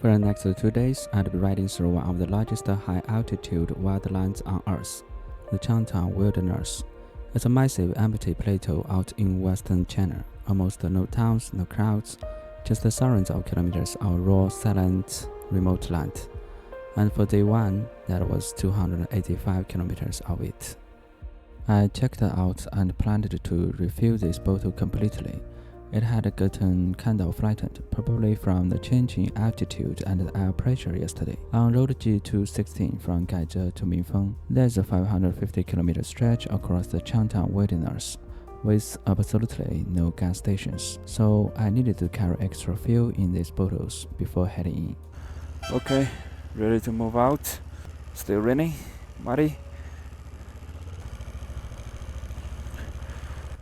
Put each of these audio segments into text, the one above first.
For the next 2 days, I'd be riding through one of the largest high-altitude wildlands on Earth, the Changtang Wilderness. It's a massive empty plateau out in western China. Almost no towns, no crowds, just thousands of kilometers of raw, silent, remote land. And for day 1, that was 285 kilometers of it. I checked out and planned to refill this bottle completely. It had gotten kind of flattened, probably from the change in altitude and the air pressure yesterday. On road G216 from Gaizhe to Minfeng, there's a 550-kilometer stretch across the Changtang Wilderness, with absolutely no gas stations, so I needed to carry extra fuel in these bottles before heading in. Okay, ready to move out. Still raining, muddy.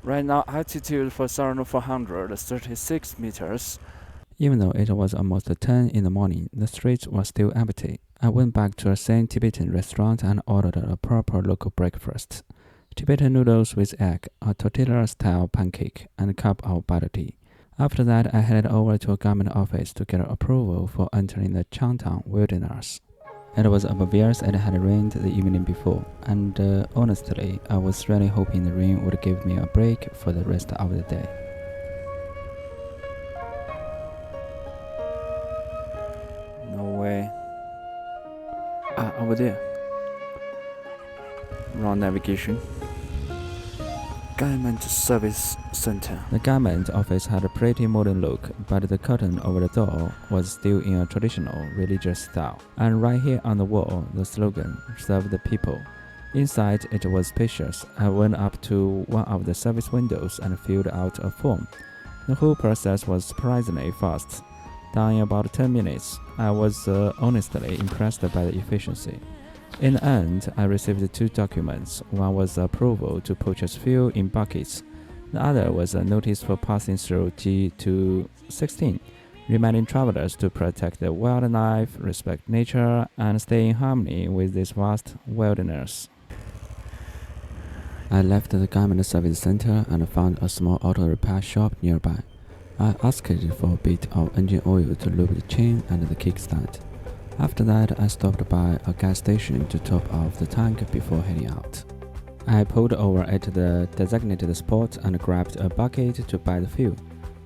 Right now, altitude 4,436 meters. Even though it was almost 10 in the morning, the streets were still empty. I went back to a same Tibetan restaurant and ordered a proper local breakfast. Tibetan noodles with egg, a tortilla-style pancake, and a cup of butter tea. After that, I headed over to a government office to get approval for entering the Changtang Wilderness. It was obvious it had rained the evening before, and honestly, I was really hoping the rain would give me a break for the rest of the day. No way. Over there. Wrong navigation. Government Service Center. The government office had a pretty modern look, but the curtain over the door was still in a traditional religious style. And right here on the wall, the slogan, "Serve the People." Inside, it was spacious. I went up to one of the service windows and filled out a form. The whole process was surprisingly fast. Done in about 10 minutes. I was honestly impressed by the efficiency. In the end, I received 2 documents. One was approval to purchase fuel in buckets. The other was a notice for passing through G216, reminding travelers to protect the wildlife, respect nature, and stay in harmony with this vast wilderness. I left the government service center and found a small auto repair shop nearby. I asked for a bit of engine oil to lube the chain and the kickstand. After that, I stopped by a gas station to top off the tank before heading out. I pulled over at the designated spot and grabbed a bucket to buy the fuel.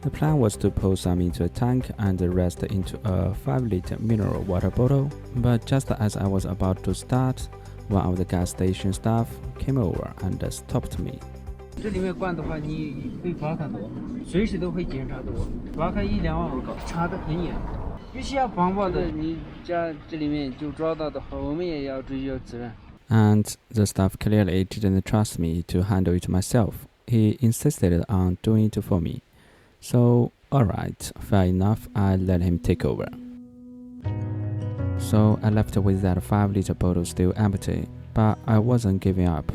The plan was to pour some into a tank and the rest into a 5-liter mineral water bottle, but just as I was about to start, one of the gas station staff came over and stopped me. 这里面灌的话，你会罚很多，随时都会检查的，罚款1-2万欧，查得很严。必须要防爆的，你家这里面就抓到的话，我们也要追究责任。 And the staff clearly didn't trust me to handle it myself. He insisted on doing it for me. So, alright, fair enough, I let him take over. So I left with that 5-liter bottle still empty, but I wasn't giving up.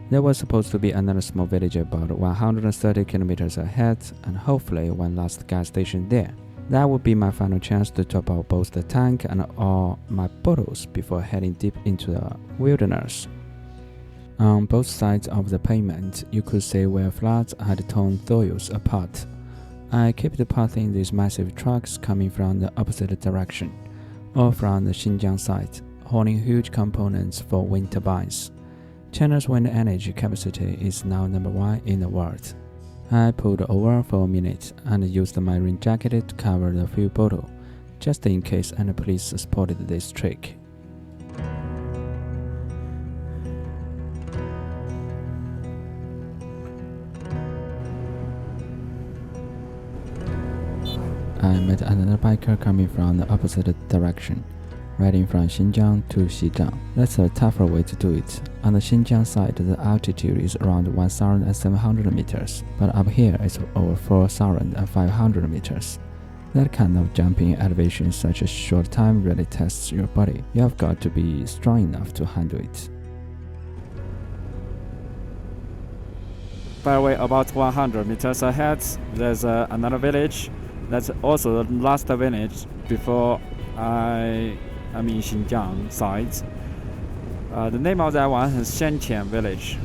There was supposed to be another small village about 130 kilometers ahead, and hopefully one last gas station there. That would be my final chance to top up both the tank and all my bottles before heading deep into the wilderness. On both sides of the pavement, you could see where floods had torn soils apart. I kept passing these massive trucks coming from the opposite direction, or from the Xinjiang side, hauling huge components for wind turbines. China's wind energy capacity is now #1 in the world. I pulled over for a minute and used my rain jacket to cover the fuel bottle, just in case any police spotted this trick. I met another biker coming from the opposite direction, riding from Xinjiang to Xijiang. That's a tougher way to do it. On the Xinjiang side, the altitude is around 1,700 meters, but up here it's over 4,500 meters. That kind of jumping in elevation in such a short time really tests your body. You have got to be strong enough to handle it. By the way, about 100 meters ahead, there's another village. That's also the last village before I'm in Xinjiang side. The name of that one is Xianqian Village.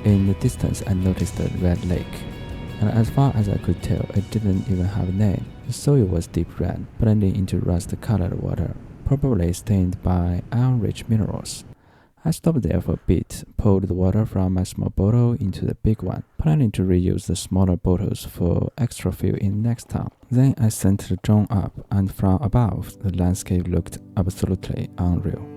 In the distance, I noticed the red lake, and as far as I could tell, it didn't even have a name. The soil was deep red, blending into rust-colored water, probably stained by iron-rich minerals. I stopped there for a bit, poured the water from my small bottle into the big one, planning to reuse the smaller bottles for extra fill in next town. Then I sent the drone up, and from above, the landscape looked absolutely unreal.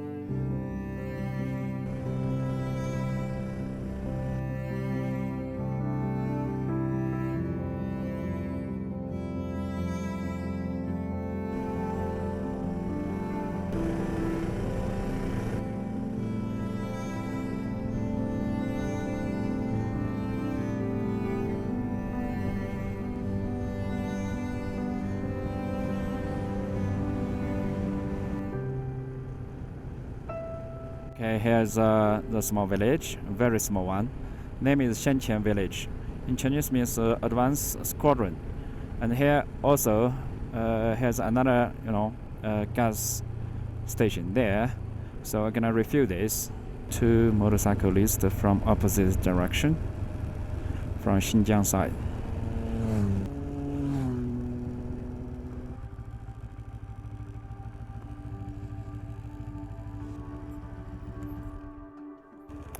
Okay, here's the small village, a very small one. Name is Xianqian Village. In Chinese means advanced squadron. And here also has another, gas station there. So I'm gonna refuel this. Two motorcyclists from opposite direction, from Xinjiang side.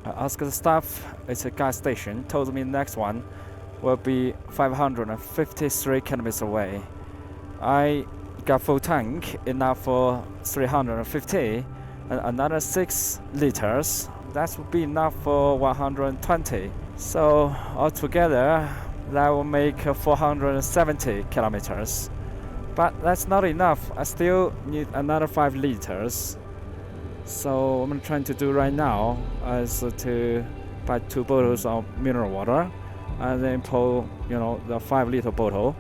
I asked the staff, it's a gas station, told me next one will be 553 kilometers away. I got full tank, enough for 350, and another 6 liters. That would be enough for 120. So altogether, that will make 470 kilometers. But that's not enough. I still need another 5 liters. So what I'm trying to do right now is to buy 2 bottles of mineral water and then pour, the 5-liter bottle,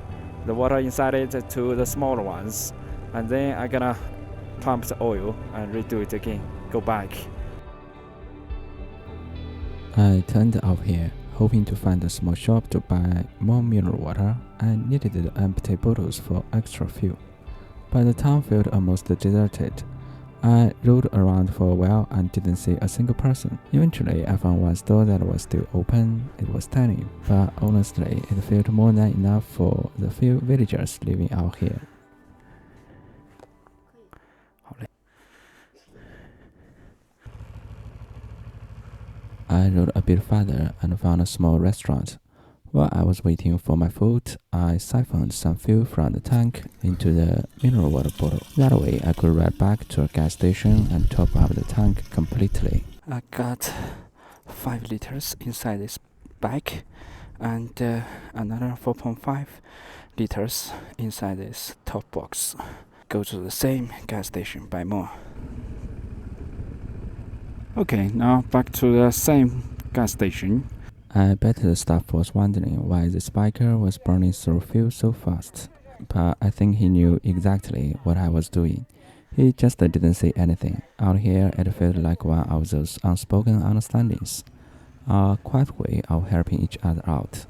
the water inside it to the smaller ones, and then I'm gonna pump the oil and redo it again, go back. I turned out here, hoping to find a small shop to buy more mineral water. I needed the empty bottles for extra fuel, but the town felt almost deserted. I rode around for a while and didn't see a single person. Eventually, I found one store that was still open. It was tiny, but honestly, it felt more than enough for the few villagers living out here. I rode a bit further and found a small restaurant. While I was waiting for my food, I siphoned some fuel from the tank into the mineral water bottle. That way I could ride back to a gas station and top up the tank completely. I got 5 liters inside this bag and another 4.5 liters inside this top box. Go to the same gas station, buy more. Okay, now back to the same gas station. I bet the staff was wondering why this biker was burning through fuel so fast, but I think he knew exactly what I was doing. He just didn't say anything. Out here, it felt like one of those unspoken understandings, a quiet way of helping each other out.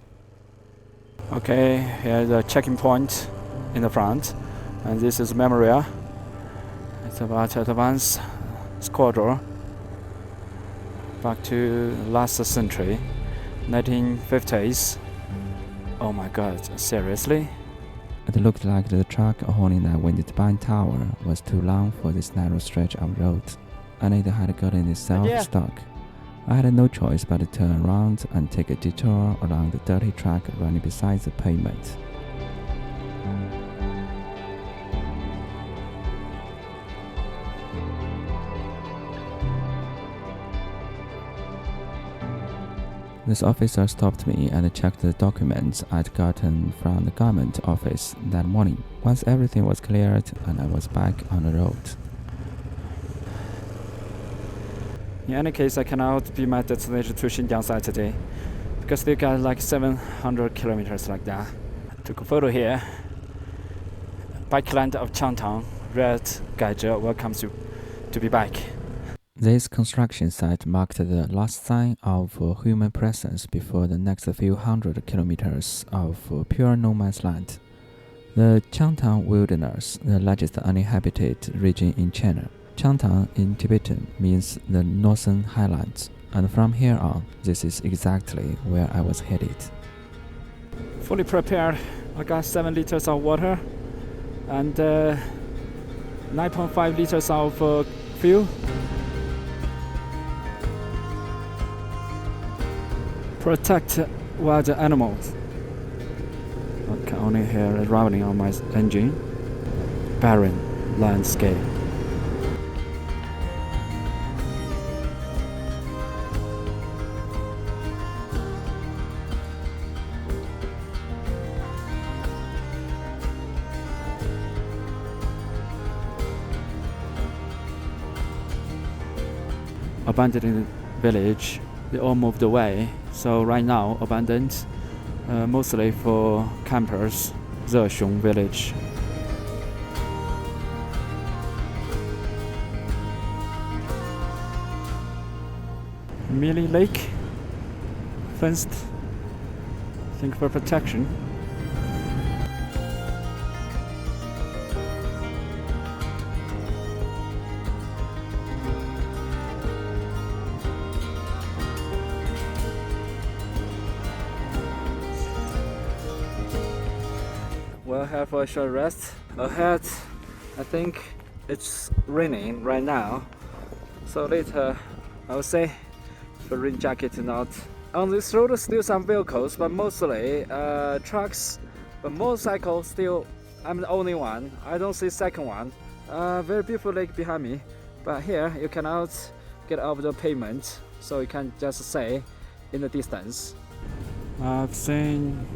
Okay, here's a checking point in the front, and this is memorial. It's about advanced squadron back to last century. 1950s. Oh my god, seriously? It looked like the truck holding that wind turbine tower was too long for this narrow stretch of road, and it had gotten itself stuck. I had no choice but to turn around and take a detour along the dirty track running beside the pavement. This officer stopped me and checked the documents I'd gotten from the government office that morning. Once everything was cleared and I was back on the road. In any case, I cannot be my destination to Xinjiang side today because they got like 700 kilometers like that. I took a photo here. Bikeland of Changtang, Red Gaizhe welcomes you to be back. This construction site marked the last sign of human presence before the next few hundred kilometers of pure no man's land. The Changtang Wilderness, the largest uninhabited region in China. Changtang in Tibetan means the northern highlands. and from here on, this is exactly where I was headed. Fully prepared. I got 7 liters of water and 9.5 liters of fuel. Protect wild animals. I can only hear it running on my engine. Barren landscape. Abandoned village, they all moved away, so right now abandoned, mostly for campers. Xianqian Village. Benelli Lake, fenced, I think for protection. We'll have a short rest. Ahead, I think it's raining right now, so later I would say the rain jacket not. On this road still some vehicles, but mostly trucks, but motorcycles still I'm the only one. I don't see second one. Very beautiful lake behind me, but here you cannot get off the pavement, so you can just say in the distance. I've seen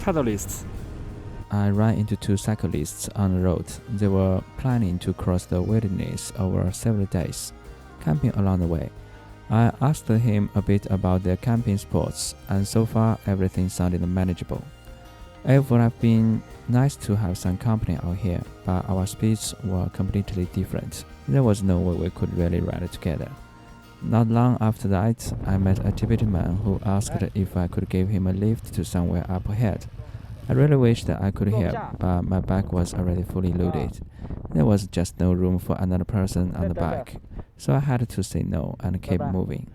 pedalists. I ran into 2 cyclists on the road. They were planning to cross the wilderness over several days, camping along the way. I asked him a bit about their camping spots, and so far everything sounded manageable. It would have been nice to have some company out here, but our speeds were completely different. There was no way we could really ride together. Not long after that, I met a Tibetan man who asked if I could give him a lift to somewhere up ahead. I really wished that I could help, but my bag was already fully loaded. There was just no room for another person on the back, so I had to say no and keep moving.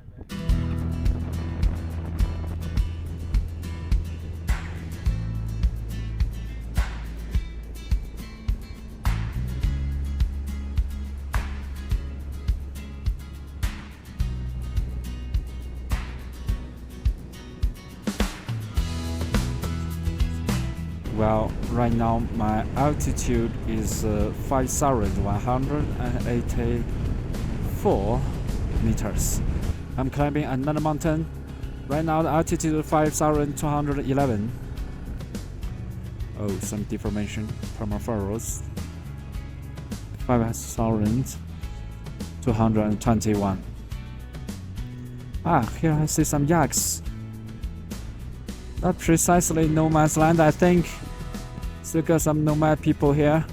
Well, right now my altitude is 5,184 meters. I'm climbing another mountain. Right now the altitude is 5,211. Oh, some deformation, permafurrows. 5,221. Here I see some yaks. Not precisely no man's land, I think. Still got some nomad people here.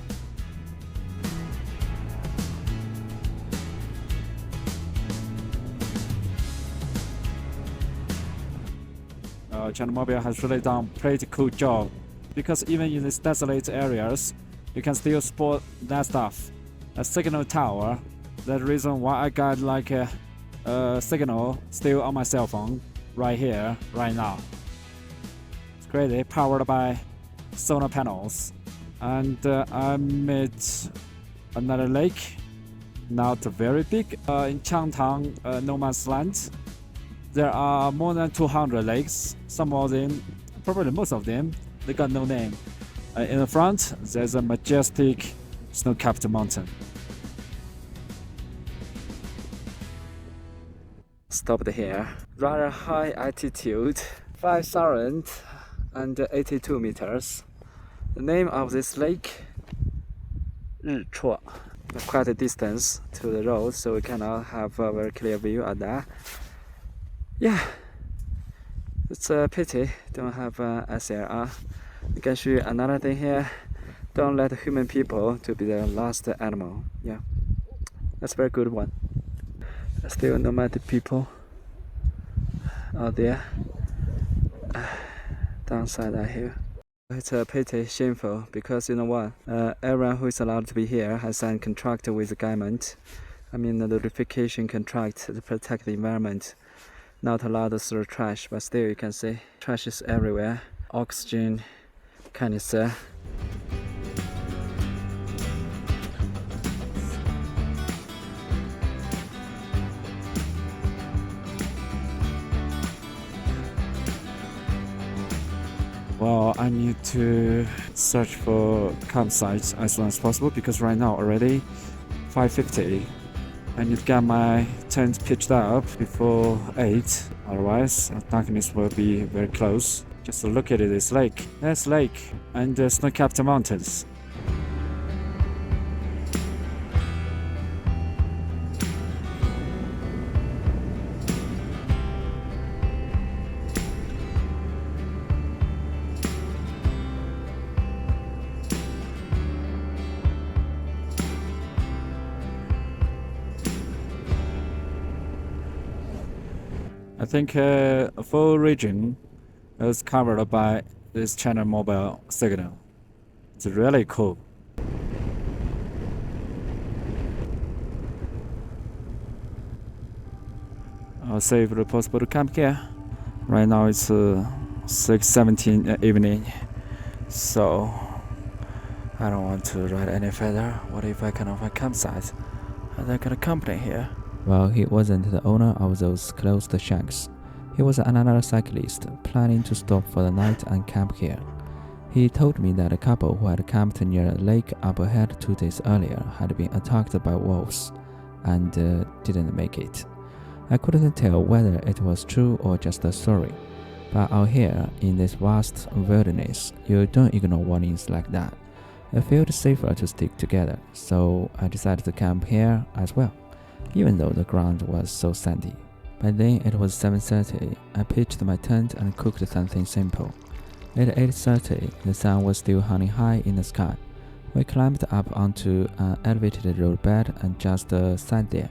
China Mobile has really done a pretty cool job, because even in these desolate areas, you can still spot that stuff. A signal tower. That's the reason why I got like a signal still on my cell phone right here, right now. It's crazy, powered by solar panels. And I met another lake, not very big, in Changtang no man's land. There are more than 200 lakes. Some of them, probably most of them, they got no name. In the front, there's a majestic snow-capped mountain. Stopped here. Rather high altitude, 5,082 meters. The name of this lake, RiCuo. Quite a distance to the road, so we cannot have a very clear view of that. Yeah, it's a pity don't have SLR. You can show you another thing here. Don't let human people to be the last animal. Yeah, that's a very good one. There's still nomadic people out there. Downside I hear. It's a pity, shameful, because you know what? Everyone who is allowed to be here has signed contract with the government. the notification contract to protect the environment. Not allowed to throw trash, but still you can see trash is everywhere. Oxygen canister. Well, I need to search for campsites as soon as possible because right now already 5:50. I need to get my tent pitched up before 8, otherwise darkness will be very close. Just look at it, it's lake. There's lake and the snow-capped mountains. I think a full region is covered by this China mobile signal. It's really cool. I'll see if it's possible to camp here. Right now it's 6:17 evening, so I don't want to ride any further. What if I cannot find campsite? And I got a company here. Well, he wasn't the owner of those closed shacks. He was another cyclist planning to stop for the night and camp here. He told me that a couple who had camped near a lake up ahead 2 days earlier had been attacked by wolves and didn't make it. I couldn't tell whether it was true or just a story, but out here in this vast wilderness, you don't ignore warnings like that. It felt safer to stick together, so I decided to camp here as well, even though the ground was so sandy. By then it was 7:30. I pitched my tent and cooked something simple. At 8:30, the sun was still hanging high in the sky. We climbed up onto an elevated roadbed and just sat there,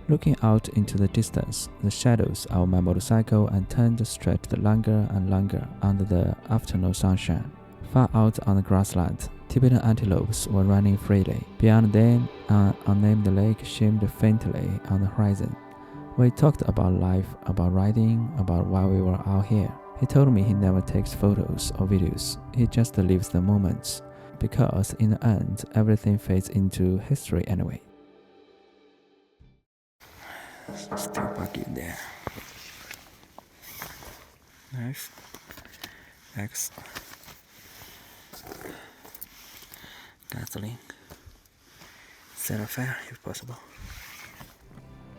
looking out into the distance. The shadows of my motorcycle and tent stretched longer and longer under the afternoon sunshine. Far out on the grassland, Tibetan antelopes were running freely. Beyond them, an unnamed lake shimmered faintly on the horizon. We talked about life, about riding, about why we were out here. He told me he never takes photos or videos. He just lives the moments, because in the end, everything fades into history anyway. Still buggy there. Nice. Next. Gasoline. Set a fire if possible.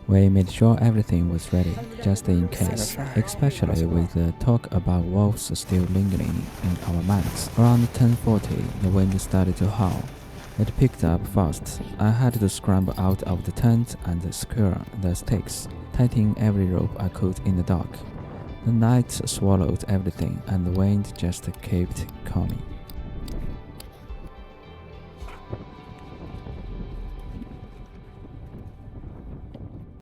We made sure everything was ready, just in case, especially with the talk about wolves still lingering in our minds. Around 10:40, the wind started to howl. It picked up fast. I had to scramble out of the tent and secure the stakes, tightening every rope I could in the dark. The night swallowed everything and the wind just kept coming.